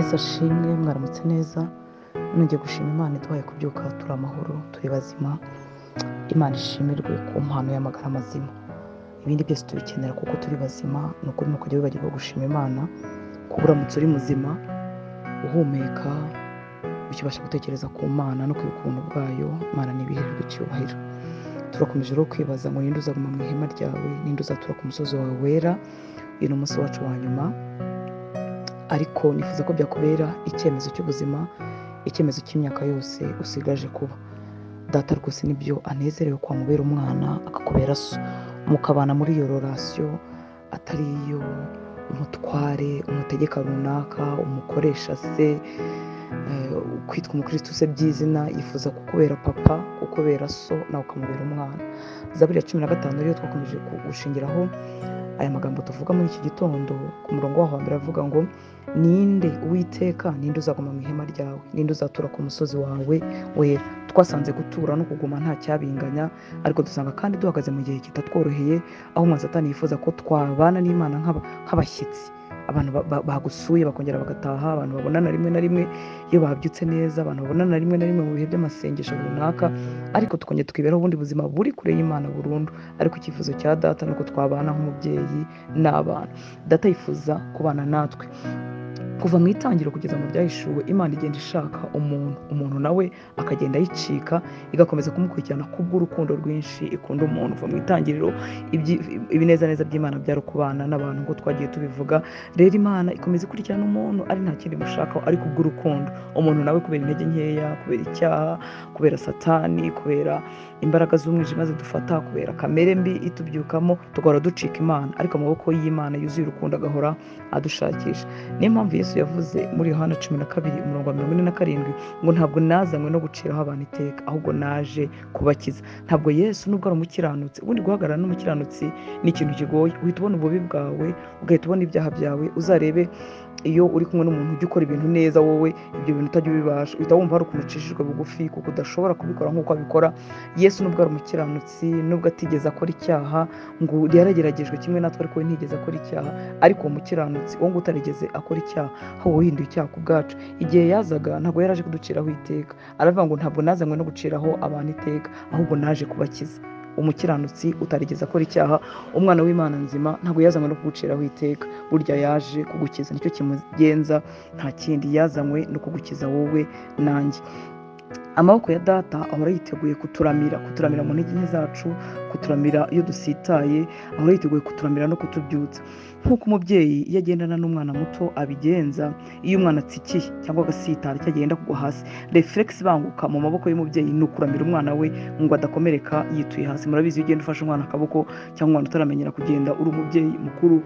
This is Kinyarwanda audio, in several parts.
Yesu ashimwe, mwaramutse neza. Nongeye gushima Imana iduhaye kubyuka turi amahoro, turi bazima. Imana ishimirwe ku mpano y'amagara mazima. Ibindi byose tubikenera kuko turi bazima. Ni ukuri ni ukujya wibagirwa gushima Imana kuko uramutse uri muzima uhumeka, ukibasha gutekereza ku Mana no ku bukungu bwayo. Imana nibihererwe icyubahiro. Turakomeje rero kwibaza ngo ninde uzaguma mu ihema ryawe, ninde uzatura ku musozi wawe wera. Uyu ni umunsi wacu wa nyuma, ariko nifuza ko byakubera icyemezo cy'ubuzima, icyemezo cy'imyaka yose usigaje kuba. Data rwose nibyo anezerewe kwa mubera umwana, akakubera so, mukabana muri iyo relation, atari iyo umutware, umutegeka runaka, umukoresha se, kwitwa umukristo se by'izina. Yifuza kukubera papa, kukubera so, nawe ukamubera umwana. Zaburi ya 15 rero twakomeje gushingiraho aya magambo tuvuga muri iki gitondo. Ku murongo waho wa mbere avuga ngo ninde Uwiteka, ninde uzaguma mu ihema ryawe, ninde uzatura ku musozi wawe wera. Twasanze gutura no kuguma nta cyabinganya, ariko dusanga kandi duhagaze mu gihe kitatworoheye, aho umwanzi Satani yifuza ko twabana n'Imana nk'abashyitsi. Abantu bagusuye bakongera bagataha, abantu babonana rimwe na rimwe iyo babyutse neza, abantu babonana rimwe na rimwe mu bihe by'amasengesho runaka, ariko tukongera tukiberaho ubundi buzima buri kure y'Imana burundu. Ariko icyifuzo cya Data nuko twabana nk'umubyeyi n'abana. Data yifuza kubana natwe kuva mu itangiro kugeza mu byahishuwe. Imana igenda ishaka umuntu nawe akagenda yicika, igakomeza kumukurikirana kubw'urukundo rwinshi ikunda umuntu. Kuva mu itangiriro ibinezaneza by'Imana byari kubana n'abantu ngo twagiye tubivuga. Rero Imana ikomeza ikurikirana umuntu ari nta kindi mushakaho, ari kubw'urukundo. Umuntu nawe kubera intege nkeya, kubera icyaha, kubera Satani, kubera imbaraga z'umwijima zidufata, kubera kamere mbi itubyukamo, tugahora ducika Imana. Ariko amaboko y'Imana yuzuye urukundo agahora adushakisha. Niyo mpamvu Yesu yavuze muri Yohana 12:47 ngo ntabwo nazanywe no guciraho abantu iteka, ahubwo naje kubakiza. Ntabwo Yesu nubwo ari umukiranutsi, ubundi guhagarara n'umukiranutsi ni ikintu kigoye. Uhita ubona ububi bwawe, ugahita ubona ibyaha byawe. Uzarebe iyo uri kumwe n'umuntu ujya ukora ibintu neza, wowe ibyo bintu utajya ubibasha, uhita wumva hari ukuntu ucishijwe bugufi kuko udashobora kubikora nk'uko abikora. Yesu nubwo ari umukiranutsi, nubwo atigeze akora icyaha, ngo yarageragejwe kimwe natwe, ariko we ntigeze akora icyaha. Ariko uwo mukiranutsi, uwo ngo utarigeze akora icyaha, aho uhinduye icyaha ku bwacu. Igihe yazaga ntabwo yaraje kuduciraho iteka. Aravuga ngo ntabwo nazanywe no guciraho abantu iteka, ahubwo naje kubakiza. Umukiranutsi utarigeze akora icyaha, umwana w'Imana nzima, ntabwo yazanywe no kuguciraho iteka, burya yaje kugukiza. Nicyo kimugenza, nta kindi. Yazanywe no kugukiza wowe nanjye. Amaboko ya Data ahora yiteguye kuturamira mu ntege nke zacu, kuturamira iyo dusitaye, ahora yiteguye kuturamira no kutubyutsa. Nk'uko umubyeyi iyo agendana n'umwana muto abigenza, iyo umwana atsikiye cyangwa agasitara cyagenda kugwa hasi, reflex banguka mu maboko y'umubyeyi ni ukuramira umwana we ngo adakomereka yituye hasi. Murabizi iyo ugenda ufashe umwana akaboko, cyangwa umwana utaramenyera kugenda uri umubyeyi mukuru,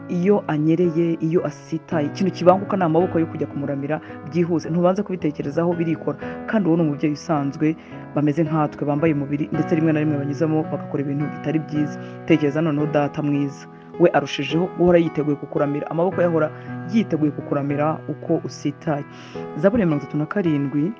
iyo anyereye, iyo asitaye, ikintu kibanguka ni amaboko yo kujya kumuramira byihuse. Ntubanze kubitekerezaho, birikora. Kandi uwo ni umubyeyi usanzwe, bameze nkatwe, bambaye umubiri, ndetse rimwe na rimwe banyuzamo bagakora ibintu bitari byiza. Tekereza noneho Data mwiza, we arushijeho guhora yiteguye kukuramira. Amaboko yahora yiteguye kukuramira uko usitaye. Zaburi ya 37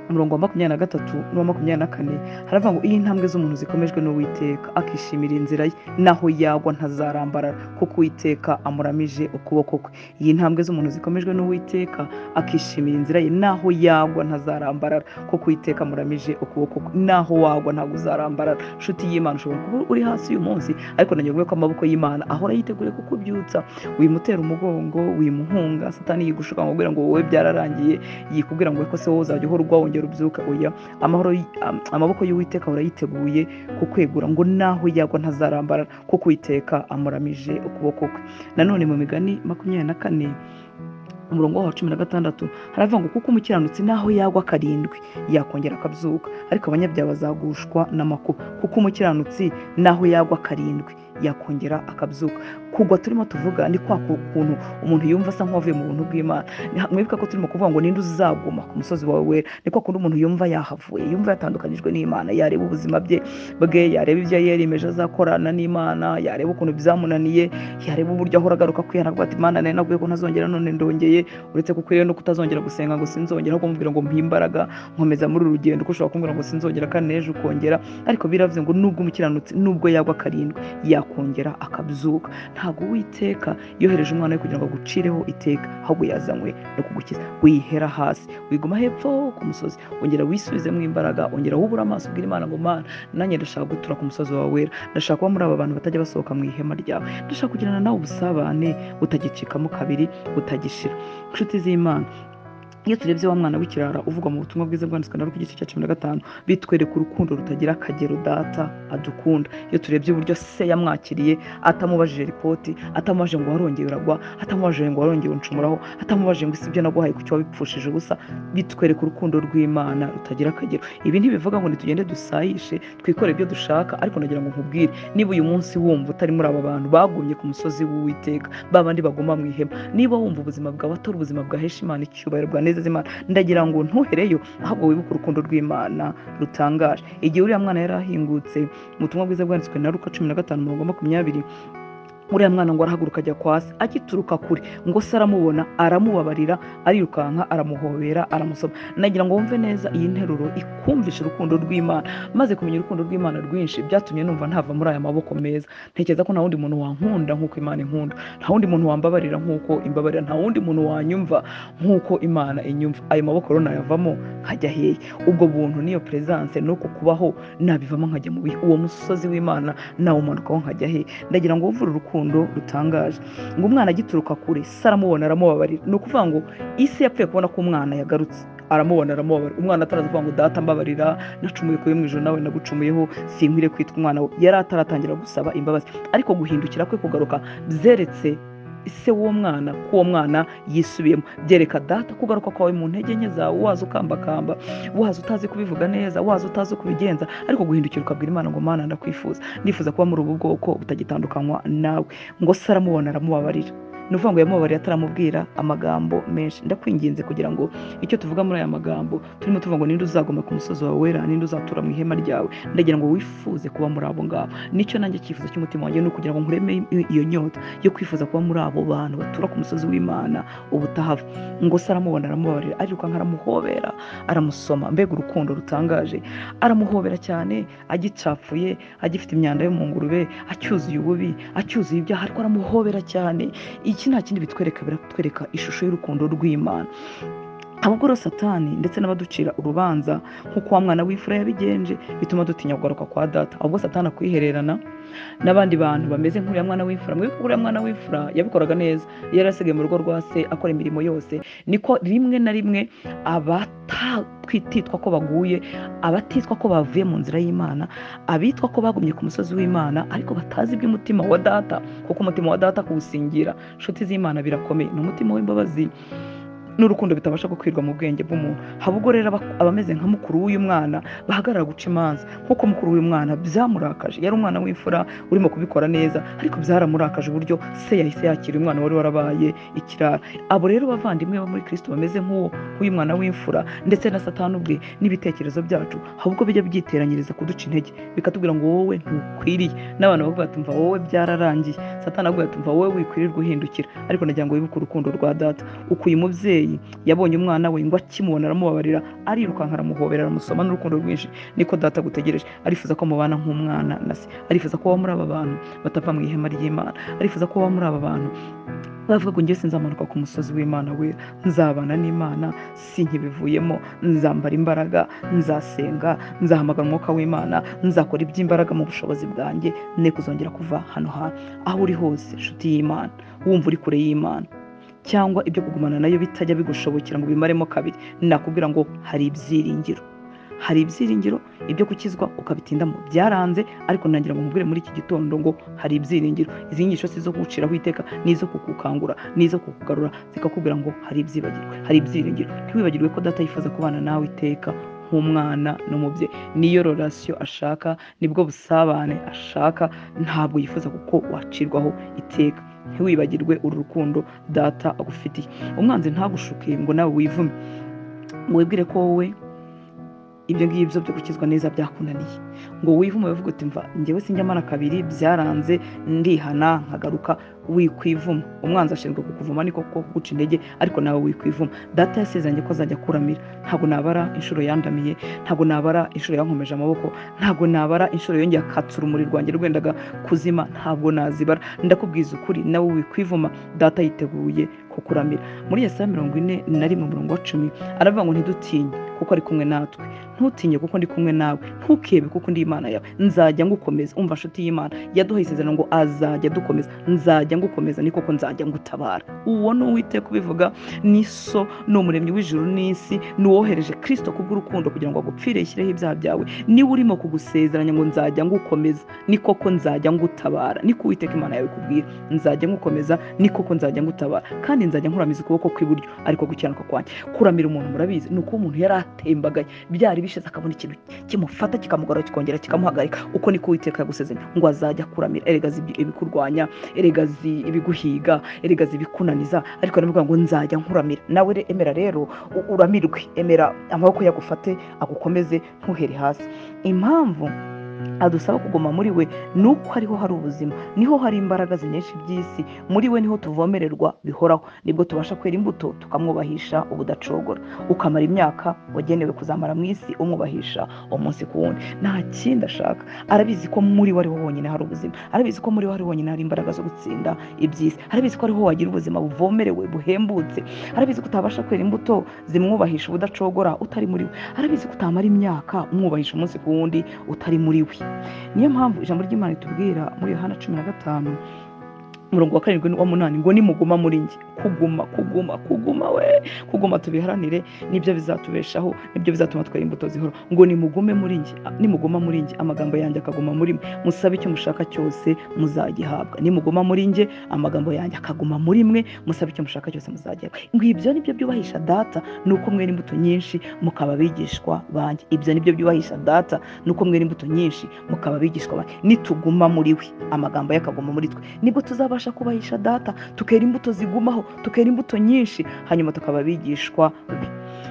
umurongo wa 23 n'uwa 24 haravuga ngo iyi ntambwe z'umuntu zikomejwe n'Uwiteka, akishimira inzira ye, naho yagwa ntazarambarara, kuko Uwiteka amuramije ukuboko kwe. Iyi ntambwe z'umuntu zikomejwe n'Uwiteka, akishimira inzira ye, naho yagwa ntazarambarara, kuko Uwiteka amuramije ukuboko kwe. Naho wagwa ntabwo uzarambarara. Nshuti y'Imana, ushobora kuba uri hasi uyu munsi, ariko nanyobewe ko amaboko y'Imana ahora yiteguye kukubyutsa. Wimutera umugongo, wimuhunga. Satani yigushuka ngo ngo wowe byararangiye, yikubwira ngo ko se wowe uzajya uhora urwaho ubyuka. Oya, amaboko y'Uwiteka ahora yiteguye kukwegura ngo naho yagwa ntazarambarara, kuko Uwiteka amuramije ukuboko kwe. Nanone mu Migani 24 umurongo wa 16 haravuga ngo kuko umukiranutsi naho yagwa 7 yakongera akabyuka, ariko abanyabyaha bazagushwa n'amakuba. Kuko umukiranutsi naho yagwa 7 yakongera akabyuka. Kugwa turimo tuvuga ni kwa kuntu umuntu yumva asa nk'uwavuye mu buntu bw'Imana. Mwibuka ko turimo kuvuga ngo ninde uzaguma ku musozi wawe wera. Ni kwa kundi umuntu yumva yahavuye, yumva yatandukanijwe n'Imana, yareba ubuzima bwe, yareba ibyo yarimeje azakorana n'Imana, yareba ukuntu byamunaniye, yareba uburyo ahora agaruka kwihana avuga ati Imana nari naguye ko ntazongera, none ndongeye. Uretse ko kwiriye no kutazongera gusenga ngo sinzongera, ahubwo mubwira ngo mpimbaraga nkomeza muri uru rugendo, ko ushobora kumbwira ngo sinzongera kandi n'ejo ukongera. Ariko biravuze ngo nubwo umukiranutsi, nubwo yagwa 7 akongera akabyuka. Ntabwo Uwiteka yohereje umwana we kugira ngo agucireho iteka, ahubwo yazanywe no kugukiza. Wihera hasi, wiguma hepfo ku musozi, ongera wisubizemo imbaraga, ongera wubura amaso ubwira Imana ngo Mana, nanjye ndashaka gutura ku musozi wawe wera, ndashaka kuba muri aba bantu batajya basohoka mu ihema ryawe, ndashaka kugirana nawe ubusabane butagicikamo kabiri, butagishira. Inshuti z'Imana, iyo turebye wa mwana w'ikirara uvugwa mu butumwa bwiza bwanditswe na Luka igice cya 15, bitwereka urukundo rutagira akagero data adukunda. Iyo turebye uburyo se yamwakiriye, atamubajije ripoti, atamubajije ngo warongeye uragwa, atamubajije ngo warongeye uncumuraho, atamubajije ngo isi ibyo naguhaye kuki wabipfushije ubusa, bitwereka urukundo rw'Imana rutagira akagero. Ibi ntibivuga ngo nitugende dusayishe twikore ibyo dushaka, ariko nagira ngo nkubwire, niba uyu munsi wumva utari muri aba bantu bagumye ku musozi w'Uwiteka, babandi baguma mu ihema, niba wumva ubuzima bwawe atari ubuzima bwahesha Imana icyubahiro, bwanezeza Imana, ndagira ngo ntuhereyo, ahubwo wibuke urukundo rw'Imana rutangaje. Igihe uriya mwana yari ahingutse mu butumwa bwiza bwanditswe na Luka 15:20, uriya mwana ngo arahaguruka ajya kwa se, agituruka kure ngo se aramubona, aramubabarira, arirukanka, aramuhobera, aramusoma. Nagira ngo wumve neza iyi nteruro ikumvisha urukundo rw'Imana. Maze kumenya urukundo rw'Imana rwinshi, byatumye numva ntava muri aya maboko meza. Ntekereza ko nta wundi muntu wankunda nk'uko Imana inkunda, nta wundi muntu wambabarira nk'uko imbabarira, nta wundi muntu wanyumva nk'uko Imana inyumva. Ayo maboko rero nayavamo nkajya hehe? Ubwo buntu niyo presence nuko kubaho nabivamo nkajya mu bihe, uwo musozi w'Imana nawumanukaho nkajya hehe? Ndagira ngo wumve urukundo rutangaje. Ngo umwana agituruka kure, se aramubona, aramubabarira. Ni ukuvuga ngo isi yapfuye kubona ko umwana yagarutse, aramubona, aramubabarira. Umwana ataraza kuvuga ngo data mbabarira, nacumuye kuri mu ijoro nawe nagucumuyeho, sinkwiriye kwitwa umwana we. Yari ataratangira gusaba imbabazi, ariko guhindukira kwe kugaruka byeretse ise w'uwo mwana ko uwo mwana yisubiyemo, byereka data kugaruka kwawe mu ntege nke zawe, waza ukambakamba, waza utazi kubivuga neza, waza utazi kubigenza, ariko guhindukira ukabwira Imana ngo Mana, ndakwifuza, ndifuza kuba muri ubu bwoko butagitandukanywa nawe. Ngo se aramubona, aramubabarira. Ni ukuvuga ngo yamubabariye ataramubwira amagambo menshi. Ndakwinginze kugira ngo icyo tuvuga muri aya magambo, turimo tuvuga ngo ninde uzaguma ku musozi wawe wera, ninde uzatura mu ihema ryawe, ndagira ngo wifuze kuba muri abo ngabo. Nicyo nanjye cyifuzo cy'umutima wanjye, ni ukugira ngo nkureme iyo nyota yo kwifuza kuba muri abo bantu batura ku musozi w'Imana ubutahava. Ngo se aramubona, aramubabarira, arirukanka, aramuhobera, aramusoma. Mbega urukundo rutangaje! Aramuhobera cyane, agicapfuye, agifite imyanda yo mu ngurube, acyuzuye ububi, acyuzuye ibyaha, ariko aramuhobera cyane. Iki nta kindi bitwereka, biratwereka ishusho y'urukundo rw'Imana. Ahubwo rero Satani ndetse n'abaducira urubanza nk'uko wa mwana w'imfura yabigenje, bituma dutinya kugaruka kwa data. Ahubwo Satani akwihererana n'abandi bantu bameze nk'uriya mwana w'imfura. Mwibuke uriya mwana w'imfura yabikoraga neza, yari asigaye mu rugo rwa se akora imirimo yose. Niko rimwe na rimwe abatitwa ko baguye, abatitwa ko bavuye mu nzira y'Imana, abitwa ko bagumye ku musozi w'Imana, ariko batazi iby'umutima wa data, kuko umutima wa data kuwusingira, inshuti z'Imana, birakomeye. Ni umutima w'imbabazi n'urukundo bitabasha gukwirwa mu bwenge bw'umuntu. Habwo rero abameze nka mukuru w'uyu mwana bahagarara guca imanza, nk'uko mukuru w'uyu mwana byamurakaje. Yari umwana w'imfura urimo kubikora neza, ariko byaramurakaje uburyo se yahise yakira umwana wari warabaye ikirara. Abo rero bavandimwe bo muri Kristo bameze nk'uyu mwana w'imfura, ndetse na Satani ubwe n'ibitekerezo byacu, ahubwo bijya byiteranyiriza kuduca intege, bikatubwira ngo wowe ntukwiriye. N'abantu bavuga bati mva wowe byararangiye. Satani avuga ati mva wowe wikwirirwa uhindukira. Ariko nagira ngo wibuke urukundo rwa data. Uko uyu mubyeyi yabonye umwana we, ngo akimubona aramubabarira, arirukanka, aramuhobera, aramusoma n'urukundo rwinshi, niko data gutegereje. Arifuza ko mubana nk'umwana na se, arifuza ko baba muri aba bantu batava mu ihema ry'Imana, arifuza ko baba muri aba bantu bavuga ngo njye sinzamanuka ku musozi w'Imana wera, nzabana n'Imana sinkibivuyemo, nzambara imbaraga, nzasenga, nzahamagara umwuka w'Imana, nzakora iby'imbaraga mu bushobozi bwanjye, ne kuzongera kuva hano hantu. Aho uri hose inshuti y'Imana, wumva uri kure y'Imana, cyangwa ibyo kugumana nayo bitajya bigushobokera ngo bimaremo kabiri, nakubwira ngo hari ibyiringiro. Hari ibyiringiro, ibyo gukizwa ukabitindamo byaranze, ariko nagira ngo mubwire muri iki gitondo ngo hari ibyiringiro. Izi nyigisho si zo kuguciraho iteka, nizo kukukangura, nizo kukugarura, zikakubwira ngo hari ibyiringiro. Ntiwibagirwe ko data yifuza kubana nawe iteka nk'umwana n'umubyeyi. Niyo relation ashaka, nibwo busabane ashaka, ntabwo yifuza kuko wacirwaho iteka. Ntiwibagirwe uru rukundo data agufitiye. Umwanzi ntagushuke ngo nawe wivume, ngo wibwire ko wowe ibyo ngibyo byo gukizwa neza byakunaniye, ngo wivume uvuga uti mva njyewe sinjya amara kabiri byaranze ndihana nkagaruka, wikwivuma. Umwanzi ashinzwe kukuvuma niko kuguca intege, ariko nawe wikwivuma. Data yasezeranye ko azajya kuramira. Ntabwo nabara inshuro yandamiye, ntabwo nabara inshuro yankomeje amaboko, ntabwo nabara inshuro yongeye akatsa urumuri rwanjye rwendaga kuzima, ntabwo nazibara. Ndakubwiza ukuri, nawe wikwivuma, data yiteguye kukuramira. Muri Yesaya 41:10 aravuga ngo ntidutinye kuko ari kumwe natwe, ntutinye kuko ndi kumwe nawe, ntukebe kuko ndi Imana yawe, nzajya ngukomeza. Umva nshuti y'Imana, yaduhaye isezerano ngo azajya dukomeza, nzajya ngukomeza, ni koko nzajya ngutabara. Uwo ni Uwiteka ubivuga, ni so, ni umuremyi w'ijuru n'isi, ni uwohereje Kristo kubw'urukundo kugira ngo agupfire yishyireho ibyaha byawe. Niwe urimo kugusezeranya ngo nzajya ngukomeza, ni koko nzajya ngutabara. Niko Uwiteka Imana yawe ikubwira, nzajya ngukomeza, ni koko nzajya ngutabara, kandi nzajya nkuramiza ukuboko kw'iburyo ariko gukiranuka kwanjye. Kuramira umuntu murabizi, ni uko umuntu yari atembagaye, byari bishize akabona ikintu kimufata kikamugora kikongera kikamuhagarika. Uko niko Uwiteka yagusezeranya ngo azajya kuramira. Eregazi ibikurwanya, eregazi ibiguhiga, eregazi ibikunaniza, ariko aravuga ngo nzajya nkuramira. Nawe emera rero uramirwe, emera amaboko yagufate agukomeze, ntuhere hasi. Impamvu adusaba kuguma muri we nuko hariho hari ubuzima, niho hari imbaraga zinyinshi by'isi, muri we niho tuvomererwa bihoraho, nibwo tubasha kwera imbuto tukamwubahisha ubudacogora. Ukamara imyaka wagenewe kuzamara mu isi umwubahisha umunsi ku wundi. Nta kindi ashaka. Arabizi ko muri we ariho honyine hari ubuzima, arabizi ko muri we ariho honyine hari imbaraga zo gutsinda iby'isi, arabizi ko ariho wagira ubuzima buvomerewe buhembutse, arabizi ko utabasha kwera imbuto zimwubahisha ubudacogora utari muri we, arabizi ko utamara imyaka umwubahisha umunsi ku wundi utari muri we. Niyo mpamvu ijambo ry'Imana ritubwira muri Yohana 15:7 ngo nimuguma muri njye. Kuguma tubiharanire, nibyo bizatubeshaho, nibyo bizatuma twera imbuto zihora. Ngo nimuguma muri njye, amagambo yanjye akaguma muri mwe, musabe icyo mushaka cyose muzagihabwa. Nimuguma muri njye, amagambo yanjye akaguma muri mwe, musabe icyo mushaka cyose muzagihabwa. Ngo ibyo nibyo byubahisha data, nuko mwera imbuto nyinshi mukaba abigishwa banjye. Ibyo nibyo byubahisha data, nuko mwera imbuto nyinshi mukaba abigishwa banjye. Nituguma muri we, amagambo ye akaguma muri twe, nibwo tuzabasha kubahisha data, tukera imbuto zigumaho, tukera imbuto nyinshi, hanyuma tukaba abigishwa be.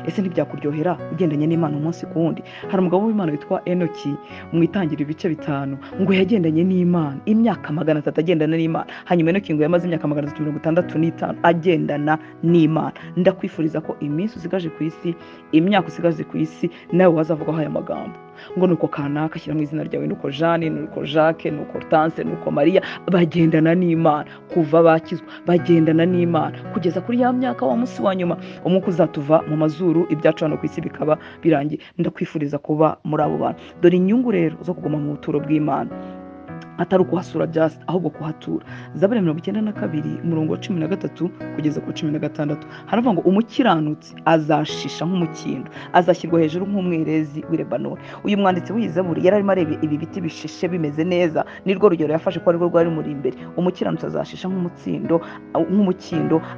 Ese ntibyakuryohera ugendanye n'Imana umunsi ku wundi? Hari umugabo w'Imana witwa Enoki, mu Itangiriro ibice 5, ngo yagendanye n'Imana imyaka 300 agendana n'Imana. Hanyuma Enoki ngo yamaze imyaka 365 agendana n'Imana. Ndakwifuriza ko iminsi usigaje ku isi, imyaka usigaje ku isi, nawe wazavugaho aya magambo ngo nuko kanaka ashyira mu izina ryawe, nuko Jeanne, nuko Jacques, nuko Hortense, nuko Maria bagendana n'Imana, kuva bakizwa bagendana n'Imana kugeza kuri ya myaka wa munsi wa nyuma umwuka uzatuva mu mazuru, ibyacu hano ku isi bikaba birangiye. Ndakwifuriza kuba muri abo bantu. Dore inyungu rero zo kuguma mu buturo bw'Imana, atari ukuhasura just, ahubwo kuhatura. Zaburi 92:13 kugeza ku 16 haravuga ngo umukiranutsi azashisha nk'umukindo, azashyirwa hejuru nk'umwerezi w'i Lebanoni. Uyu mwanditsi w'iyi Zaburi yari arimo areba ibi biti bishishe bimeze neza, nirwo rugero yafashe ko arirwo rwari muri imbere. Umukiranutsi azashisha nk'umukindo,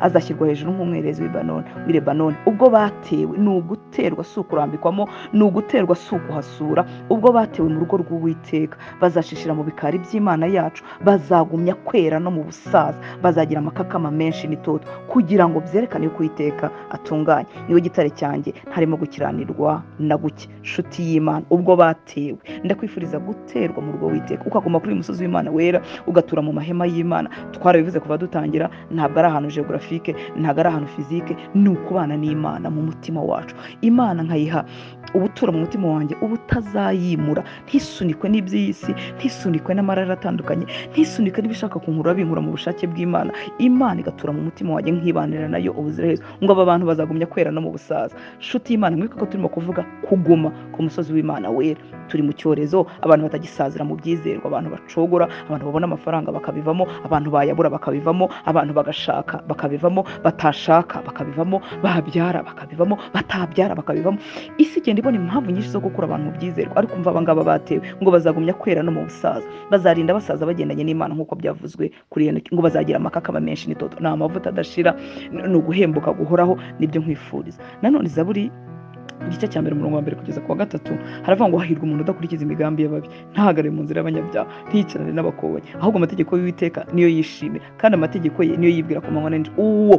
azashyirwa hejuru nk'umwerezi w'i Lebanoni. Ubwo batewe ni uguterwa, si ukurambikamo, ni uguterwa, si ukuhasura. Ubwo batewe mu rugo rw'Uwiteka, bazashishira mu bikari by'Imana yacu, bazagumya kwera no mu busaza, bazagira amakakama menshi n'itoto, kugira ngo byerekane ko Uwiteka atunganye. Niwe gitare cyanjye, ntarimo gukiranirwa na guke. Nshuti y'Imana, ubwo batewe, ndakwifuriza guterwa mu rugo w'Uwiteka, ukaguma kuri uyu musozi w'Imana wera, ugatura mu mahema y'Imana. Twarabivuze kuva dutangira, ntabwo ari ahantu geographique, ntabwo ari ahantu physique, ni ukubana n'Imana mu mutima wacu. Imana nkayiha ubutura mu mutima wanjye, ubutazayimura, ntisunikwe n'iby'isi, ntisunikwe n'amarara atandukanye, ntisunikwe n'ibishaka kunkura binkura mu bushake bw'Imana. Imana igatura mu mutima wanjye, nkibanira nayo ubuziraherezo. Ngo aba bantu bazagumya kwera no mu busaza. Nshuti y'Imana, mwibuke ko turimo kuvuga kuguma ku musozi w'Imana wera. Turi mu cyorezo, abantu batagisazira mu byizerwa, abantu bacogora, abantu babona amafaranga bakabivamo, abantu bayabura bakabivamo, abantu bagashaka bakabivamo, batashaka bakabivamo, babyara bakabivamo, batabyara bakabivamo. Isi igenda ibona impamvu nyinshi zo gukura abantu mu byizerwa, ariko umva abangaba batewe ngo bazagumya kwera no mu busaza, bazarinda basaza bagendanye n'Imana nk'uko byavuzwe kuri Enoki, ngo bazagira amakakama menshi n'itoto, ni amavuta adashira, ni uguhembuka guhoraho. Nibyo nkwifuriza. Nanone Zaburi igice cya mbere umurongo wa mbere kugeza ku wa gatatu haravuga ngo hahirwa umuntu udakurikiza imigambi y'ababi, ntahagarare mu nzira y'abanyabyaha, ntiyicarane n'abakobanyi, ahubwo amategeko y'Uwiteka niyo yishimira, kandi amategeko ye niyo yibwira ku manywa na nijoro. Uwo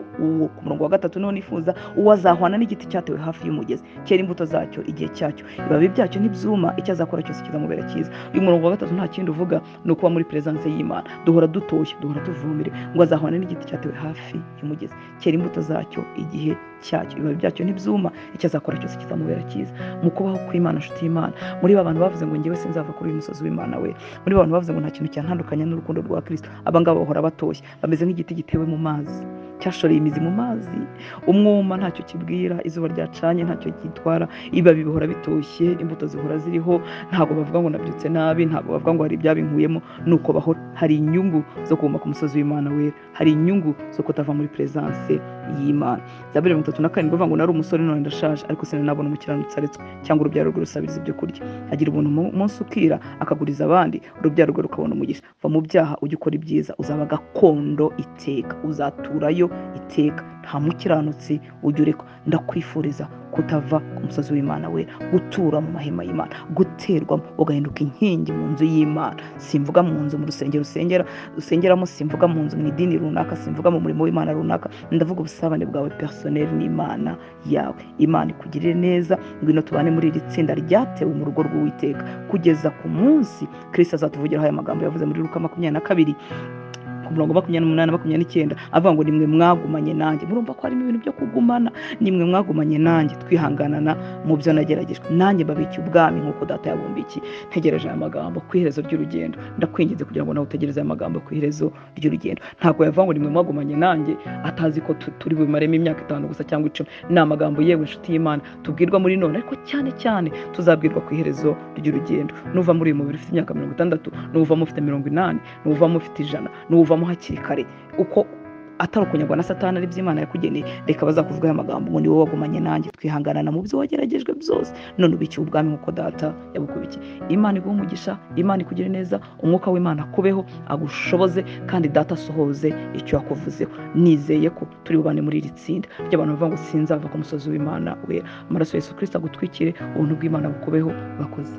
ku murongo wa gatatu niho nifuza, uwo azahwana n'igiti cyatewe hafi y'umugezi, cyera imbuto zacyo igihe cyacyo, ibibabi byacyo ntibyuma, icyo azakora cyose kizamubera cyiza. Uyu murongo wa gatatu nta kindi uvuga, ni ukuba muri presence y'Imana, duhora dutoshye, duhora tuvumire, ngo azahwana n'igiti cyatewe hafi y'umugezi, cyera imbuto zacyo igihe cyacyo, ibibabi byacyo ntibyuma, icyo azakora cyose kizamubera cyiza. Mu kubaho kw'Imana, nshuti y'Imana, muri ba bantu bavuze ngo njyewe sinzava kuri uyu musozi w'Imana we, muri ba bantu bavuze ngo nta kintu cyantandukanya n'urukundo rwa Kristo, abangaba bahora batoshye, bameze nk'igiti gitewe mu mazi, cyashoreye imizi mu mazi, umwuma ntacyo kibwira, izuba ryacanye ntacyo gitwara, ibibabi bihora bitoshye, imbuto zihora ziriho, ntabwo bavuga ngo nabyutse nabi, ntabwo bavuga ngo hari ibyabinkuyemo, nuko bahora. Hari inyungu zo kuguma ku musozi w'Imana wera, hari inyungu zo kutava muri presence y'Imana. Zaburi 37 bavuga ngo nari umusore none ndashaje, ariko sinanabona umukiranutsi aretswe, cyangwa urubyaro rwe rusabiriza ibyo kurya. Agira ubuntu umunsi ukira, akaguriza abandi, urubyaro rwe rukabona umugisha. Va mu byaha ujye ukora ibyiza, uzaba gakondo iteka, uzaturayo iteka, nta mukiranutsi ujya urekwa. Ndakwifuriza kutava ku musozi w'Imana wera, gutura mu mahema y'Imana, guterwamo ugahinduka inkingi mu nzu y'Imana. Simvuga mu nzu mu rusengero usengeramo, simvuga mu nzu mu idini runaka, simvuga mu murimo w'Imana runaka, ndavuga ubusabane bwawe personnel n'Imana yawe. Imana ikugirire neza, ngwino tubane muri iri tsinda ryatewe mu rugo rw'Uwiteka kugeza ku munsi Kristo azatuvugiraho aya magambo yavuze muri Luka 22 ku murongo 28-29 avuga ngo nimwe mwagumanye nanjye. Murumva ko harimo ibintu byo kugumana, nimwe mwagumanye nanjye, twihanganana mu byo nageragejwe, nanjye babikiye ubwami nk'uko data yabumbikiye. Ntegereje aya magambo ku iherezo ry'urugendo, ndakwinginze kugira ngo nawe utegereze aya magambo ku iherezo ry'urugendo. Ntabwo yavuga ngo nimwe mwagumanye nanjye atazi ko turi bumaremo imyaka 5 gusa cyangwa 10. Ni amagambo yewe inshuti y'Imana tubwirwa muri none, ariko cyane cyane tuzabwirwa ku iherezo ry'urugendo. Nuva muri uyu mubiri ufite imyaka 60, nuva mufite 80, nuva mufite 100, nuva hakiri kare, uko atari ukunyagwa na Satani ari by'Imana yakugeneye, reka bazakuvuga aya magambo ngo ni wowe wagumanye nanjye, twihanganana mu byo wageragejwe byose, none ubikiye ubwami nk'uko data yabukubikiye. Imana iguhe umugisha, Imana ikugire neza, umwuka w'Imana akubeho, agushoboze, kandi data asohoze icyo yakuvuzeho. Nizeye ko turi bubane muri iri tsinda ry'abantu bavuga ngo sinzava ku musozi w'Imana wera. Amaraso ya Yesu Kristo agutwikire, ubuntu bw'Imana bukubeho. Bakoze.